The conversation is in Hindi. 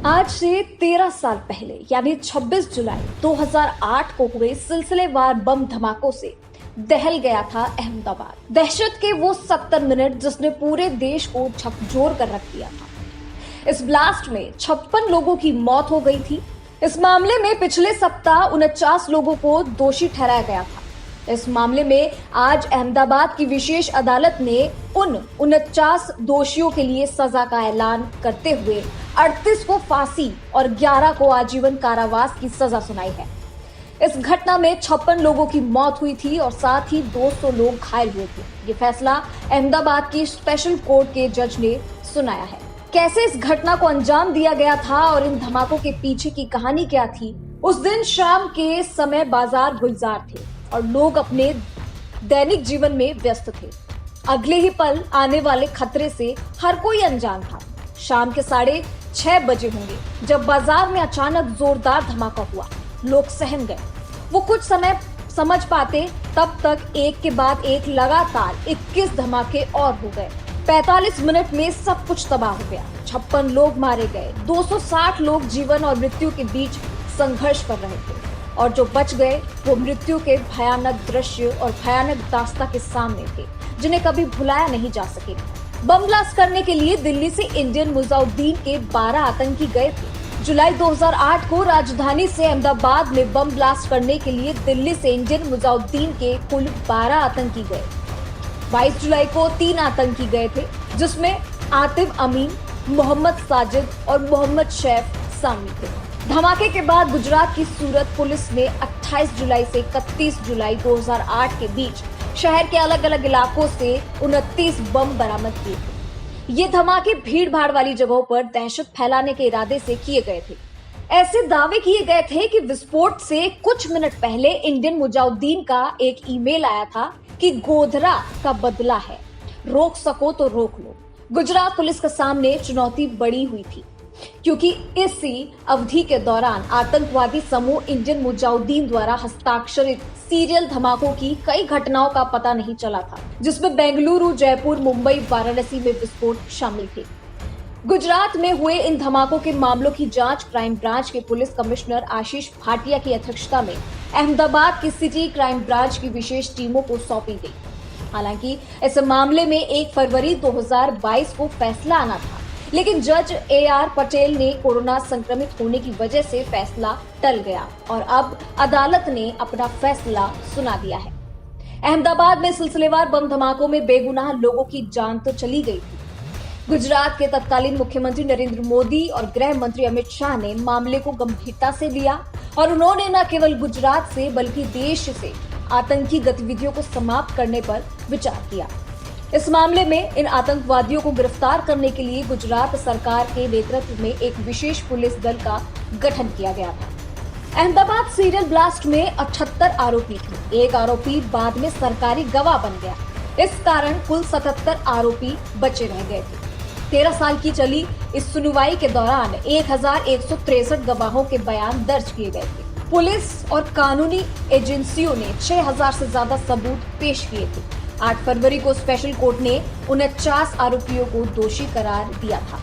आज से 13 साल पहले यानी 26 जुलाई 2008 को हुए सिलसिलेवार बम धमाकों से दहल गया था अहमदाबाद। दहशत के वो 70 मिनट जिसने पूरे देश को झकझोर कर रख दिया था। इस ब्लास्ट में 56 लोगों की मौत हो गई थी। इस मामले में पिछले सप्ताह 49 लोगों को दोषी ठहराया गया था। इस मामले में आज अहमदाबाद की विशेष अदालत ने उन 49 दोषियों के लिए सजा का ऐलान करते हुए 38 को फांसी और 11 को आजीवन कारावास की सजा सुनाई है। इस घटना में 56 लोगों की मौत हुई थी और साथ ही 200 लोग घायल हुए थे। ये फैसला अहमदाबाद की स्पेशल कोर्ट के जज ने सुनाया है। कैसे इस घटना को अंजाम दिया गया था और इन धमाकों के पीछे की कहानी क्या थी? उस दिन शाम के समय बाजार गुलजार थे और लोग अपने दैनिक जीवन में व्यस्त थे। अगले ही पल आने वाले खतरे से हर कोई अनजान था। शाम के 6:30 बजे होंगे जब बाजार में अचानक जोरदार धमाका हुआ। लोग सहम गए। वो कुछ समय समझ पाते तब तक एक के बाद एक लगातार 21 धमाके और हो गए। 45 मिनट में सब कुछ तबाह हो गया। 56 लोग मारे गए। 260 लोग जीवन और मृत्यु के बीच संघर्ष कर रहे थे और जो बच गए वो मृत्यु के भयानक दृश्य और भयानक दास्ता के सामने थे जिन्हें कभी भुलाया नहीं जा सकेगा। बम ब्लास्ट करने के लिए दिल्ली से इंडियन मुजाहिदीन के 12 आतंकी गए थे। जुलाई 2008 को राजधानी से अहमदाबाद में बम ब्लास्ट करने के लिए दिल्ली से इंडियन मुजाहिदीन के कुल 12 आतंकी गए। 22 जुलाई को 3 आतंकी गए थे जिसमें आतिफ अमीन, मोहम्मद साजिद और मोहम्मद शैफ शामिल थे। धमाके के बाद गुजरात की सूरत पुलिस ने 28 जुलाई से 31 जुलाई 2008 के बीच शहर के अलग अलग इलाकों से 29 बम बरामद किए थे। ये धमाके भीड़ भाड़ वाली जगहों पर दहशत फैलाने के इरादे से किए गए थे। ऐसे दावे किए गए थे कि विस्फोट से कुछ मिनट पहले इंडियन मुजाहिदीन का एक ईमेल आया था कि गोधरा का बदला है, रोक सको तो रोक लो। गुजरात पुलिस के सामने चुनौती बड़ी हुई थी क्योंकि इसी अवधि के दौरान आतंकवादी समूह इंडियन मुजाहिदीन द्वारा हस्ताक्षरित सीरियल धमाकों की कई घटनाओं का पता नहीं चला था, जिसमें बेंगलुरु, जयपुर, मुंबई, वाराणसी में विस्फोट शामिल थे। गुजरात में हुए इन धमाकों के मामलों की जांच क्राइम ब्रांच के पुलिस कमिश्नर आशीष भाटिया की अध्यक्षता में अहमदाबाद की सिटी क्राइम ब्रांच की विशेष टीमों को सौंपी गई। हालांकि इस मामले में 1 फरवरी 2022 को फैसला आना था, लेकिन जज AR पटेल ने कोरोना संक्रमित होने की वजह से फैसला टल गया और अब अदालत ने अपना फैसला सुना दिया है। अहमदाबाद में सिलसिलेवार बम धमाकों में बेगुनाह लोगों की जान तो चली गई थी। गुजरात के तत्कालीन मुख्यमंत्री नरेंद्र मोदी और गृह मंत्री अमित शाह ने मामले को गंभीरता से लिया और उन्होंने न केवल गुजरात से बल्कि देश से आतंकी गतिविधियों को समाप्त करने पर विचार किया। इस मामले में इन आतंकवादियों को गिरफ्तार करने के लिए गुजरात सरकार के नेतृत्व में एक विशेष पुलिस दल का गठन किया गया था। अहमदाबाद सीरियल ब्लास्ट में 78 आरोपी थे। एक आरोपी बाद में सरकारी गवाह बन गया। इस कारण कुल 77 आरोपी बचे रह गए थे। 13 साल की चली इस सुनवाई के दौरान 1163 गवाहों के बयान दर्ज किए गए थे। पुलिस और कानूनी एजेंसियों ने 6000 से ज्यादा सबूत पेश किए थे। 8 फरवरी को स्पेशल कोर्ट ने 49 आरोपियों को दोषी करार दिया था।